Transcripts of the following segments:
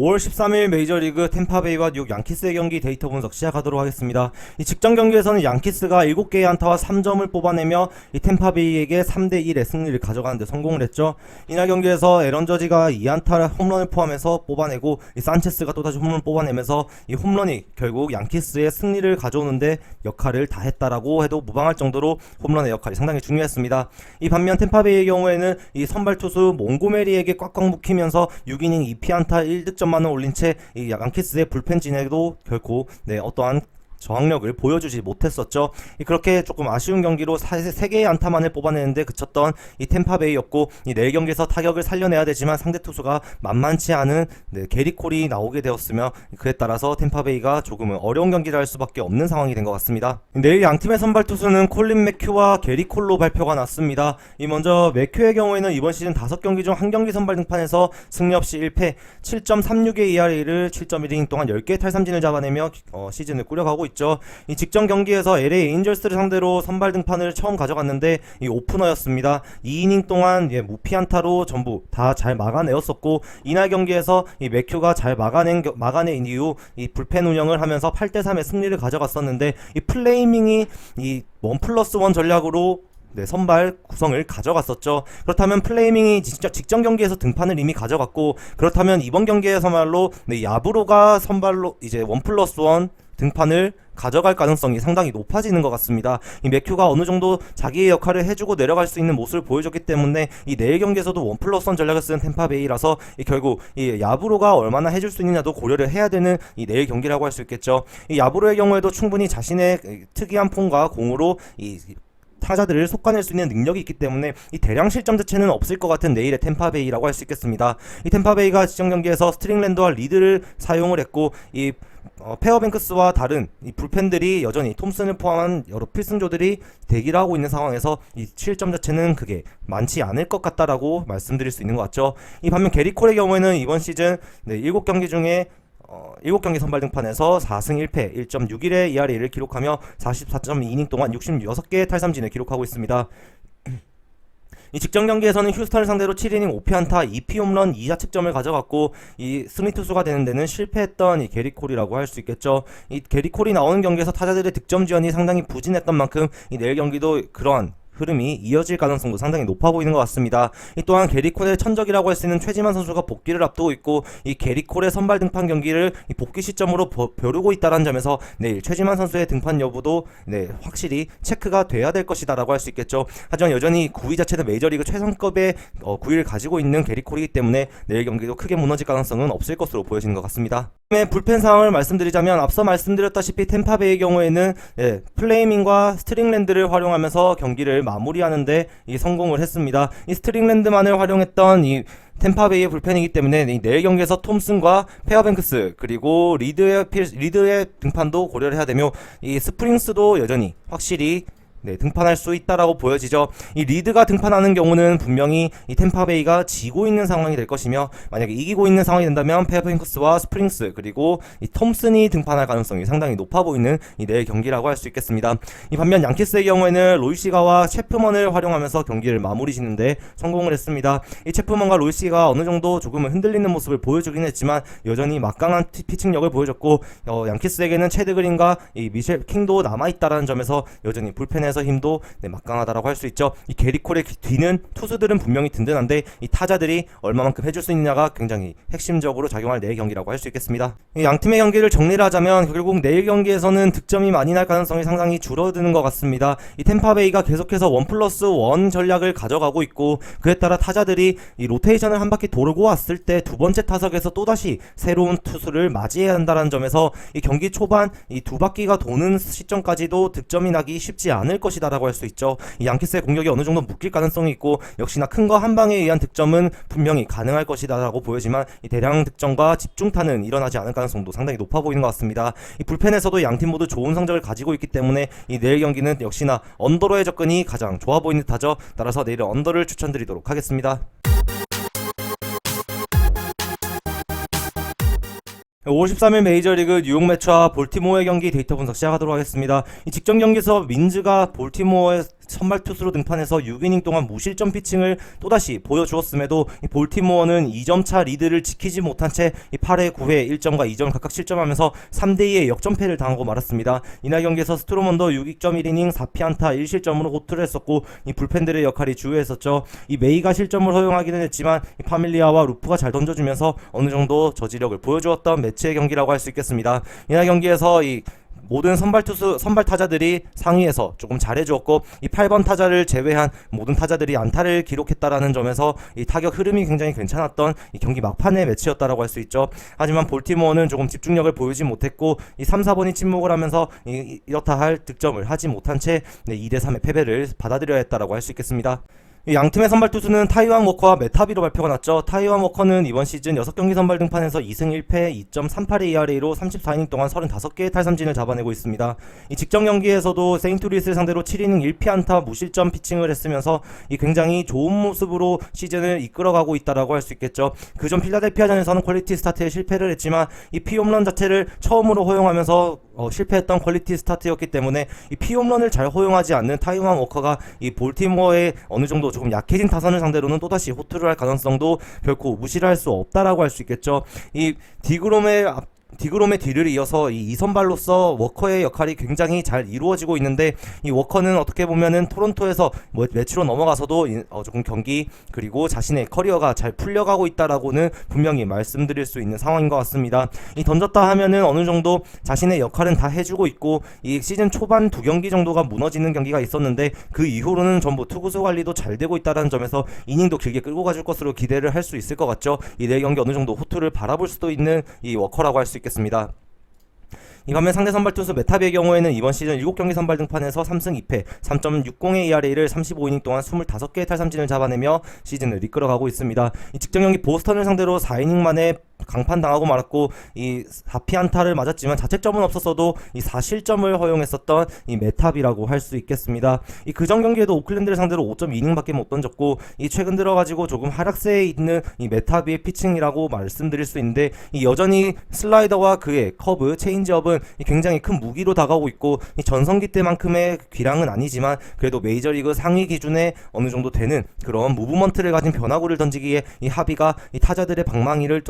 5월 13일 메이저리그 템파베이와 뉴욕 양키스의 경기 데이터 분석 시작하도록 하겠습니다. 이 직전 경기에서는 양키스가 7개의 안타와 3점을 뽑아내며 이 템파베이에게 3대1의 승리를 가져가는데 성공을 했죠. 이날 경기에서 에런 저지가 2안타 홈런을 포함해서 뽑아내고 이 산체스가 또다시 홈런을 뽑아내면서 이 홈런이 결국 양키스의 승리를 가져오는데 역할을 다했다라고 해도 무방할 정도로 홈런의 역할이 상당히 중요했습니다. 이 반면 템파베이의 경우에는 이 선발 투수 몽고메리에게 꽉꽉 묵히면서 6이닝 2피안타 1득점만을 올린 채 이 양키스의 불펜진에도 결코 어떠한 저항력을 보여주지 못했었죠. 그렇게 조금 아쉬운 경기로 3개의 안타만을 뽑아내는데 그쳤던 이 템파베이였고, 이 4경기에서 타격을 살려내야 되지만 상대 투수가 만만치 않은 게리 콜이 나오게 되었으며, 그에 따라서 템파베이가 조금은 어려운 경기를 할 수밖에 없는 상황이 된 것 같습니다. 내일 양팀의 선발 투수는 콜린 맥큐와 게리 콜로 발표가 났습니다. 먼저 맥큐의 경우에는 이번 시즌 5경기 중 1경기 선발 등판에서 승리 없이 1패 7.36의 ERA를 7.1이닝 동안 10개의 탈삼진을 잡아내며 시즌을 꾸려가고 있죠. 이 직전 경기에서 LA 에인절스를 상대로 선발 등판을 처음 가져갔는데 이 오프너였습니다. 2이닝 동안 무피안타로 전부 다 잘 막아내었었고, 이날 경기에서 이 맥큐가 잘 막아낸 이후 이 불펜 운영을 하면서 8대3의 승리를 가져갔었는데, 이 플레이밍이 이 1+1 전략으로 선발 구성을 가져갔었죠. 그렇다면 플레이밍이 직전 경기에서 등판을 이미 가져갔고, 그렇다면 이번 경기에서말로 야브로가 선발로 이제 1+1 등판을 가져갈 가능성이 상당히 높아지는 것 같습니다. 이 맥큐가 어느 정도 자기의 역할을 해주고 내려갈 수 있는 모습을 보여줬기 때문에 이 내일 경기에서도 1+1 전략을 쓰는 템파베이라서 결국 이 야브로가 얼마나 해줄 수 있느냐도 고려를 해야 되는 이 내일 경기라고 할 수 있겠죠. 이 야브로의 경우에도 충분히 자신의 특이한 폼과 공으로 이 타자들을 속아낼 수 있는 능력이 있기 때문에 이 대량 실점 자체는 없을 것 같은 내일의 템파베이라고 할 수 있겠습니다. 이 템파베이가 직전 경기에서 스트링랜드와 리드를 사용을 했고, 이 페어뱅크스와 다른 이 불펜들이 여전히 톰슨을 포함한 여러 필승조들이 대기를 하고 있는 상황에서 이 실점 자체는 그게 많지 않을 것 같다라고 말씀드릴 수 있는 것 같죠. 이 반면 게리 콜의 경우에는 이번 시즌 7경기 중에 7경기 선발 등판에서 4승 1패 1.61의 ERA를 기록하며 44.2이닝 동안 66개의 탈삼진을 기록하고 있습니다. 이 직전 경기에서는 휴스턴을 상대로 7이닝 5피안타 2피 홈런 2자책점을 가져갔고, 이 승리 투수가 되는 데는 실패했던 이 게리 콜이라고 할 수 있겠죠. 이 게리 콜이 나오는 경기에서 타자들의 득점 지원이 상당히 부진했던 만큼 이 내일 경기도 그러한 흐름이 이어질 가능성도 상당히 높아 보이는 것 같습니다. 이 또한 게리 콜의 천적이라고 할 수 있는 최지만 선수가 복귀를 앞두고 있고, 이 게리 콜의 선발 등판 경기를 이 복귀 시점으로 벼르고 있다는 점에서 내일 최지만 선수의 등판 여부도 확실히 체크가 돼야 될 것이다라고 할 수 있겠죠. 하지만 여전히 구위 자체는 메이저리그 최상급의 구위를 가지고 있는 게리 콜이기 때문에 내일 경기도 크게 무너질 가능성은 없을 것으로 보여지는 것 같습니다. 불펜 상황을 말씀드리자면, 앞서 말씀드렸다시피 템파베이의 경우에는 플레이밍과 스트링랜드를 활용하면서 경기를 마무리하는데 성공을 했습니다. 이 스트링랜드만을 활용했던 이 템파베이의 불펜이기 때문에 내일 경기에서 톰슨과 페어뱅크스 그리고 리드의 등판도 고려를 해야 되며, 이 스프링스도 여전히 확실히 등판할 수 있다라고 보여지죠. 이 리드가 등판하는 경우는 분명히 이 템파베이가 지고 있는 상황이 될 것이며, 만약에 이기고 있는 상황이 된다면 페어뱅크스와 스프링스 그리고 이 톰슨이 등판할 가능성이 상당히 높아 보이는 이 내일 경기라고 할 수 있겠습니다. 이 반면 양키스의 경우에는 로이시가와 체프먼을 활용하면서 경기를 마무리 짓는데 성공을 했습니다. 이 체프먼과 로이시가 어느 정도 조금은 흔들리는 모습을 보여주긴 했지만 여전히 막강한 피칭력을 보여줬고, 양키스에게는 체드 그린과 이 미셸 킹도 남아있다라는 점에서 여전히 불펜에 힘도 막강하다라고 할 수 있죠. 이 게리 콜의 뒤는 투수들은 분명히 든든한데 이 타자들이 얼마만큼 해줄 수 있느냐가 굉장히 핵심적으로 작용할 내일 경기라고 할 수 있겠습니다. 양 팀의 경기를 정리를 하자면 결국 내일 경기에서는 득점이 많이 날 가능성이 상당히 줄어드는 것 같습니다. 이 템파베이가 계속해서 1+1 전략을 가져가고 있고, 그에 따라 타자들이 이 로테이션을 한 바퀴 돌고 왔을 때 두 번째 타석에서 또다시 새로운 투수를 맞이해야 한다는 점에서 이 경기 초반 이 두 바퀴가 도는 시점까지도 득점이 나기 쉽지 않을 것이다라고 할 수 있죠. 이 양키스의 공격이 어느 정도 묶일 가능성이 있고, 역시나 큰 거 한 방에 의한 득점은 분명히 가능할 것이다라고 보여지만 이 대량 득점과 집중타는 일어나지 않을 가능성도 상당히 높아 보이는 것 같습니다. 이 불펜에서도 양팀 모두 좋은 성적을 가지고 있기 때문에 이 내일 경기는 역시나 언더로의 접근이 가장 좋아 보이는 듯하죠. 따라서 내일은 언더를 추천드리도록 하겠습니다. 5월 13일 메이저리그 뉴욕 매츠와 볼티모어의 경기 데이터 분석 시작하도록 하겠습니다. 이 직전 경기에서 민즈가 볼티모어의 선발 투수로 등판해서 6이닝 동안 무실점 피칭을 또다시 보여주었음에도 이 볼티모어는 2점차 리드를 지키지 못한 채 8회, 9회 1점과 2점 각각 실점하면서 3대2의 역전패를 당하고 말았습니다. 이날 경기에서 스트로먼도 6.1이닝 4피안타 1실점으로 호투를 했었고 이 불펜들의 역할이 주요했었죠. 이 메이가 실점을 허용하기는 했지만 이 파밀리아와 루프가 잘 던져주면서 어느 정도 저지력을 보여주었던 매치의 경기라고 할 수 있겠습니다. 이날 경기에서 이 모든 선발 타자들이 상위에서 조금 잘해주었고 이 8번 타자를 제외한 모든 타자들이 안타를 기록했다라는 점에서 이 타격 흐름이 굉장히 괜찮았던 이 경기 막판의 매치였다라고 할 수 있죠. 하지만 볼티모어는 조금 집중력을 보이지 못했고 이 3, 4번이 침묵을 하면서 이렇다 할 득점을 하지 못한 채 2대3의 패배를 받아들여야 했다라고 할 수 있겠습니다. 양팀의 선발 투수는 타이완 워커와 메타비로 발표가 났죠. 타이완 워커는 이번 시즌 6경기 선발 등판에서 2승 1패 2.38의 ERA로 34이닝 동안 35개의 탈삼진을 잡아내고 있습니다. 이 직전 경기에서도 세인트루이스를 상대로 7이닝 1피안타 무실점 피칭을 했으면서 이 굉장히 좋은 모습으로 시즌을 이끌어가고 있다라고 할 수 있겠죠. 그전 필라델피아전에서는 퀄리티 스타트에 실패를 했지만 이 피홈런 자체를 처음으로 허용하면서 실패했던 퀄리티 스타트였기 때문에 이 피홈런을 잘 허용하지 않는 타이완 워커가 이 볼티모어의 어느 정도 조금 약해진 타선을 상대로는 또다시 호투를 할 가능성도 결코 무시를 할 수 없다라고 할 수 있겠죠. 이 디그롬의 뒤를 이어서 이 2선발로서 워커의 역할이 굉장히 잘 이루어지고 있는데 이 워커는 어떻게 보면은 토론토에서 매치로 넘어가서도 조금 경기 그리고 자신의 커리어가 잘 풀려가고 있다라고는 분명히 말씀드릴 수 있는 상황인 것 같습니다. 이 던졌다 하면은 어느 정도 자신의 역할은 다 해주고 있고 이 시즌 초반 2경기 정도가 무너지는 경기가 있었는데 그 이후로는 전부 투구수 관리도 잘 되고 있다는 점에서 이닝도 길게 끌고 가줄 것으로 기대를 할 수 있을 것 같죠. 이 4경기 어느 정도 호투를 바라볼 수도 있는 이 워커라고 할 수 있겠습니다. 이 반면 상대 선발 투수 메타비의 경우에는 이번 시즌 7경기 선발 등판에서 3승 2패 3.60의 ERA를 35이닝 동안 25개의 탈삼진을 잡아내며 시즌을 이끌어가고 있습니다. 이 직전 경기 보스턴을 상대로 4이닝 만에 강판당하고 말았고 이 4피안타를 맞았지만 자책점은 없었어도 이 4실점을 허용했었던 이 메타비라고 할 수 있겠습니다. 이 그전 경기에도 오클랜드를 상대로 5.2이닝밖에 못 던졌고 이 최근 들어가지고 조금 하락세에 있는 이 메타비의 피칭이라고 말씀드릴 수 있는데 이 여전히 슬라이더와 그의 커브, 체인지업은 굉장히 큰 무기로 다가오고 있고 이 전성기 때만큼의 기량은 아니지만 그래도 메이저리그 상위 기준에 어느 정도 되는 그런 무브먼트를 가진 변화구를 던지기에 이 하비가 이 타자들의 방망이를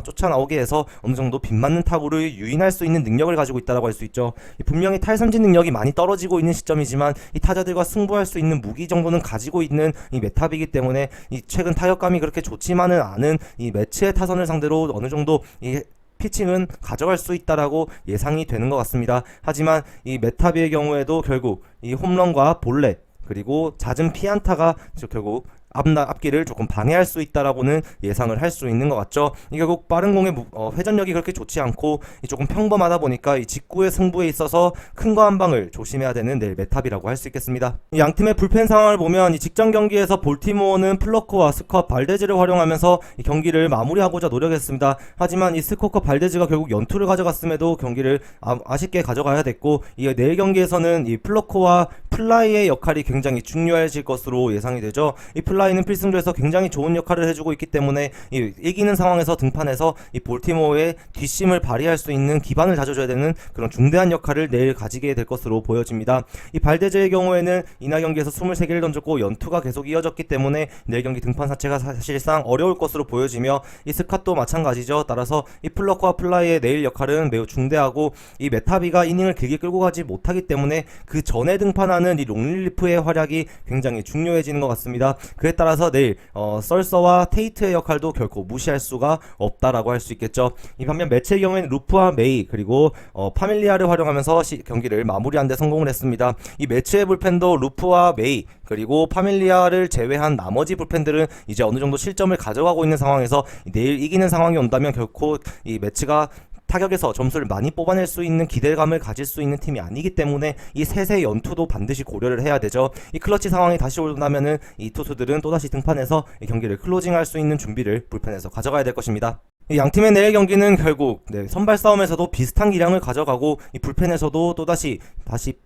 쫓아나오게 해서 어느 정도 빗맞는 타구를 유인할 수 있는 능력을 가지고 있다고 할 수 있죠. 분명히 탈삼진 능력이 많이 떨어지고 있는 시점이지만 이 타자들과 승부할 수 있는 무기 정도는 가지고 있는 이 메타비이기 때문에 이 최근 타격감이 그렇게 좋지만은 않은 이 매치의 타선을 상대로 어느 정도 이 피칭은 가져갈 수 있다라고 예상이 되는 것 같습니다. 하지만 이 메타비의 경우에도 결국 이 홈런과 볼넷 그리고 잦은 피안타가 결국 앞길을 조금 방해할 수 있다라고는 예상을 할 수 있는 것 같죠. 이 결국 빠른 공의 회전력이 그렇게 좋지 않고 조금 평범하다 보니까 이 직구의 승부에 있어서 큰 거 한 방을 조심해야 되는 내일 메탑이라고 할 수 있겠습니다. 이 양팀의 불펜 상황을 보면 이 직전 경기에서 볼티모어는 플러커와 스컷 발데즈를 활용하면서 이 경기를 마무리하고자 노력했습니다. 하지만 이 스컷과 발데즈가 결국 연투를 가져갔음에도 경기를 아쉽게 가져가야 됐고 이 내일 경기에서는 이 플러커와 플라이의 역할이 굉장히 중요해질 것으로 예상이 되죠. 이 플라이는 필승조에서 굉장히 좋은 역할을 해주고 있기 때문에 이기는 상황에서 등판해서 이 볼티모어의 뒷심을 발휘할 수 있는 기반을 다져줘야 되는 그런 중대한 역할을 내일 가지게 될 것으로 보여집니다. 이 발데즈의 경우에는 이날 경기에서 23개를 던졌고 연투가 계속 이어졌기 때문에 내일 경기 등판 자체가 사실상 어려울 것으로 보여지며 이 스캇도 마찬가지죠. 따라서 이 플러커와 플라이의 내일 역할은 매우 중대하고 이 메타비가 이닝을 길게 끌고 가지 못하기 때문에 그 전에 등판하는 이 롱릴리프의 활약이 굉장히 중요해지는 것 같습니다. 그에 따라서 내일 썰서와 테이트의 역할도 결코 무시할 수가 없다라고 할 수 있겠죠. 이 반면 매치의 경우에는 루프와 메이 그리고 파밀리아를 활용하면서 경기를 마무리한 데 성공을 했습니다. 이 매치의 불펜도 루프와 메이 그리고 파밀리아를 제외한 나머지 불펜들은 이제 어느 정도 실점을 가져가고 있는 상황에서 내일 이기는 상황이 온다면 결코 이 매치가 타격에서 점수를 많이 뽑아낼 수 있는 기대감을 가질 수 있는 팀이 아니기 때문에 이 셋의 연투도 반드시 고려를 해야 되죠. 이 클러치 상황이 다시 온다면은 이 투수들은 또다시 등판해서 이 경기를 클로징할 수 있는 준비를 불펜에서 가져가야 될 것입니다. 이 양팀의 내일 경기는 결국 선발 싸움에서도 비슷한 기량을 가져가고 이 불펜에서도 또다시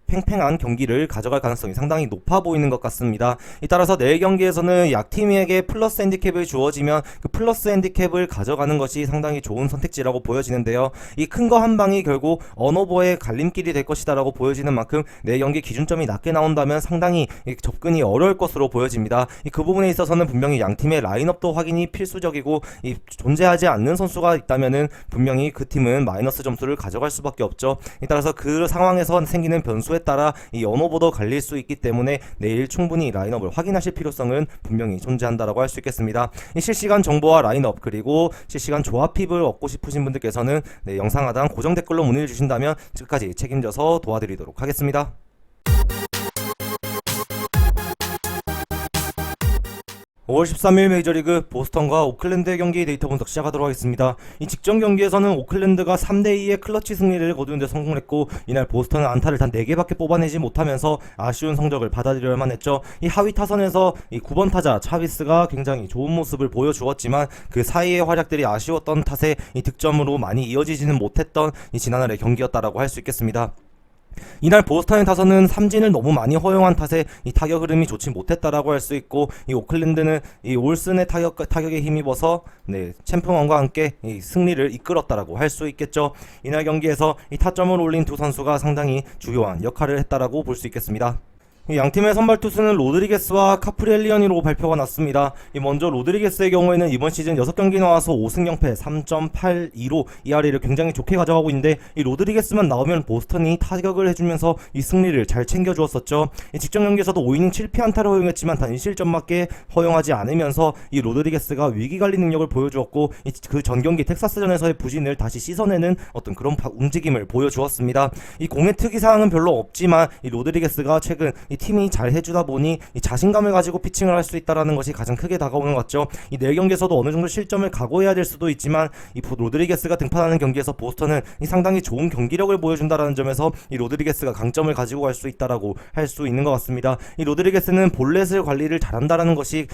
팽팽한 경기를 가져갈 가능성이 상당히 높아 보이는 것 같습니다. 따라서 내일 경기에서는 약팀에게 플러스 핸디캡을 주어지면 그 플러스 핸디캡을 가져가는 것이 상당히 좋은 선택지라고 보여지는데요. 이 큰 거 한 방이 결국 언오버의 갈림길이 될 것이다라고 보여지는 만큼 내일 경기 기준점이 낮게 나온다면 상당히 접근이 어려울 것으로 보여집니다. 그 부분에 있어서는 분명히 양팀의 라인업도 확인이 필수적이고 존재하지 않는 선수가 있다면은 분명히 그 팀은 마이너스 점수를 가져갈 수밖에 없죠. 따라서 그 상황에서 생기는 변수에 따라 이 언오버도 갈릴 수 있기 때문에 내일 충분히 라인업을 확인하실 필요성은 분명히 존재한다라고 할 수 있겠습니다. 이 실시간 정보와 라인업 그리고 실시간 조합 팁을 얻고 싶으신 분들께서는 영상 하단 고정 댓글로 문의를 주신다면 끝까지 책임져서 도와드리도록 하겠습니다. 5월 13일 메이저리그 보스턴과 오클랜드의 경기 데이터 분석 시작하도록 하겠습니다. 이 직전 경기에서는 오클랜드가 3대2의 클러치 승리를 거두는데 성공했고 이날 보스턴은 안타를 단 4개밖에 뽑아내지 못하면서 아쉬운 성적을 받아들여야만 했죠. 이 하위 타선에서 이 9번 타자 차비스가 굉장히 좋은 모습을 보여주었지만 그 사이의 활약들이 아쉬웠던 탓에 이 득점으로 많이 이어지지는 못했던 이 지난날의 경기였다라고 할 수 있겠습니다. 이날 보스턴의 타선은 삼진을 너무 많이 허용한 탓에 이 타격 흐름이 좋지 못했다라고 할 수 있고 이 오클랜드는 이 올슨의 타격에 힘입어서 챔프먼과 함께 이 승리를 이끌었다라고 할 수 있겠죠. 이날 경기에서 이 타점을 올린 두 선수가 상당히 주요한 역할을 했다라고 볼 수 있겠습니다. 양팀의 선발 투수는 로드리게스와 카프리엘리언으로 발표가 났습니다. 먼저 로드리게스의 경우에는 이번 시즌 6경기 나와서 5승 0패 3.82로 ERA를 굉장히 좋게 가져가고 있는데 이 로드리게스만 나오면 보스턴이 타격을 해주면서 이 승리를 잘 챙겨주었었죠. 직전 경기에서도 5이닝 7피안타를 허용했지만 단 1실점밖에 허용하지 않으면서 이 로드리게스가 위기관리 능력을 보여주었고 그 전경기 텍사스전에서의 부진을 다시 씻어내는 어떤 그런 움직임을 보여주었습니다. 이 공의 특이사항은 별로 없지만 이 로드리게스가 최근 이 팀이 잘 해주다 보니 이 자신감을 가지고 피칭을 할 수 있다라는 것이 가장 크게 다가오는 것 같죠. 이 내일 경기에서도 어느 정도 실점을 각오해야 될 수도 있지만 이 로드리게스가 등판하는 경기에서 보스턴은 이 상당히 좋은 경기력을 보여준다라는 점에서 이 로드리게스가 강점을 가지고 갈 수 있다라고 할 수 있는 것 같습니다. 이 로드리게스는 볼넷을 관리를 잘한다라는 것이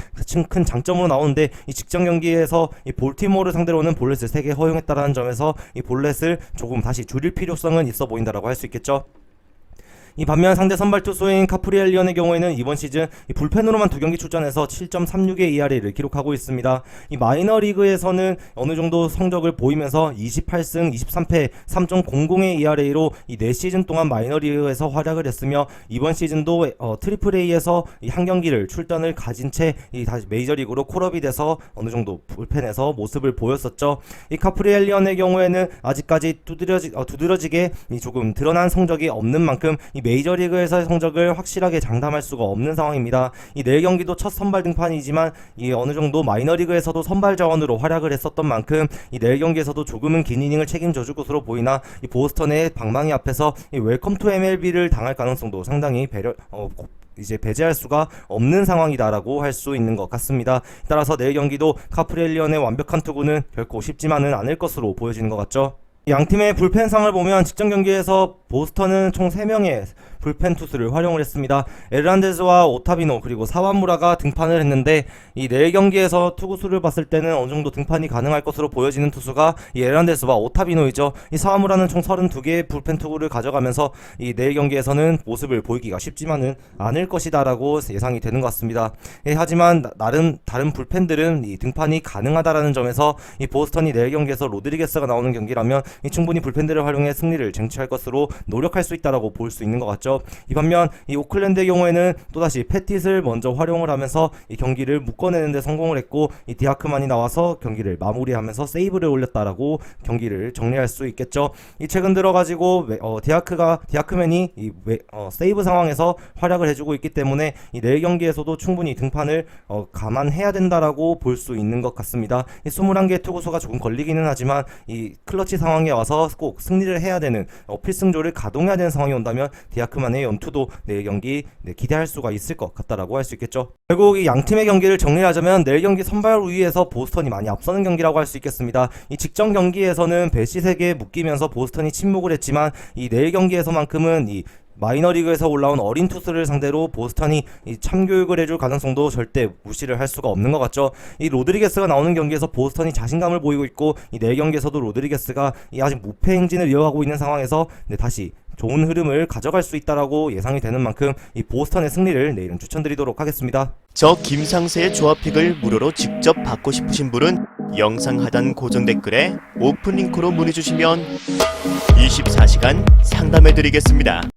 큰 장점으로 나오는데 이 직전 경기에서 이 볼티모어를 상대로는 볼넷을 3개 허용했다라는 점에서 이 볼넷을 조금 다시 줄일 필요성은 있어 보인다라고 할 수 있겠죠. 이 반면 상대 선발 투수인 카프리엘리언의 경우에는 이번 시즌 이 불펜으로만 2경기 출전해서 7.36의 ERA를 기록하고 있습니다. 이 마이너리그에서는 어느 정도 성적을 보이면서 28승 23패 3.00의 ERA로 이 4시즌 동안 마이너리그에서 활약을 했으며 이번 시즌도 트리플 A에서 이 한 경기를 출전을 가진 채 이 다시 메이저리그로 콜업이 돼서 어느 정도 불펜에서 모습을 보였었죠. 이 카프리엘리언의 경우에는 아직까지 두드러지게 조금 드러난 성적이 없는 만큼 이 메이저리그에서의 성적을 확실하게 장담할 수가 없는 상황입니다. 이 내일 경기도 첫 선발 등판이지만 이 어느 정도 마이너리그에서도 선발 자원으로 활약을 했었던 만큼 이 내일 경기에서도 조금은 긴 이닝을 책임져줄 것으로 보이나 이 보스턴의 방망이 앞에서 이 웰컴 투 MLB를 당할 가능성도 상당히 배제할 수가 없는 상황이다라고 할 수 있는 것 같습니다. 따라서 내일 경기도 카프리엘리언의 완벽한 투구는 결코 쉽지만은 않을 것으로 보여지는 것 같죠. 양팀의 불펜상을 보면 직전 경기에서 보스턴은 총 3명의 불펜 투수를 활용을 했습니다. 에르난데즈와 오타비노 그리고 사와무라가 등판을 했는데 이 내일 경기에서 투구수를 봤을 때는 어느 정도 등판이 가능할 것으로 보여지는 투수가 이 에르난데즈와 오타비노이죠. 이 사와무라는 총 32개의 불펜 투구를 가져가면서 이 내일 경기에서는 모습을 보이기가 쉽지만은 않을 것이다라고 예상이 되는 것 같습니다. 하지만 나름 다른 불펜들은 이 등판이 가능하다라는 점에서 이 보스턴이 내일 경기에서 로드리게스가 나오는 경기라면 충분히 불펜들을 활용해 승리를 쟁취할 것으로 노력할 수 있다라고 볼 수 있는 것 같죠. 이 반면 이 오클랜드의 경우에는 또다시 패티스를 먼저 활용을 하면서 이 경기를 묶어내는데 성공을 했고 이 디아크만이 나와서 경기를 마무리하면서 세이브를 올렸다라고 경기를 정리할 수 있겠죠. 이 최근 들어가지고 디아크맨이 세이브 상황에서 활약을 해주고 있기 때문에 이 내일 경기에서도 충분히 등판을 감안해야 된다라고 볼 수 있는 것 같습니다. 이 21개의 투구수가 조금 걸리기는 하지만 이 클러치 상황에 와서 꼭 승리를 해야 되는 필승조를 가동해야 되는 상황이 온다면 디아크만의 연투도 내일 경기 기대할 수가 있을 것 같다라고 할 수 있겠죠. 결국 이 양팀의 경기를 정리하자면 내일 경기 선발 우위에서 보스턴이 많이 앞서는 경기라고 할 수 있겠습니다. 이 직전 경기에서는 배시 3개에 묶이면서 보스턴이 침묵을 했지만 이 내일 경기에서만큼은 이 마이너리그에서 올라온 어린 투수를 상대로 보스턴이 이 참교육을 해줄 가능성도 절대 무시를 할 수가 없는 것 같죠. 이 로드리게스가 나오는 경기에서 보스턴이 자신감을 보이고 있고 이 4경기에서도 로드리게스가 이 아직 무패 행진을 이어가고 있는 상황에서 다시 좋은 흐름을 가져갈 수 있다라고 예상이 되는 만큼 이 보스턴의 승리를 내일은 추천드리도록 하겠습니다. 저 김상세의 조합픽을 무료로 직접 받고 싶으신 분은 영상 하단 고정 댓글에 오픈 링크로 문의 주시면 24시간 상담해 드리겠습니다.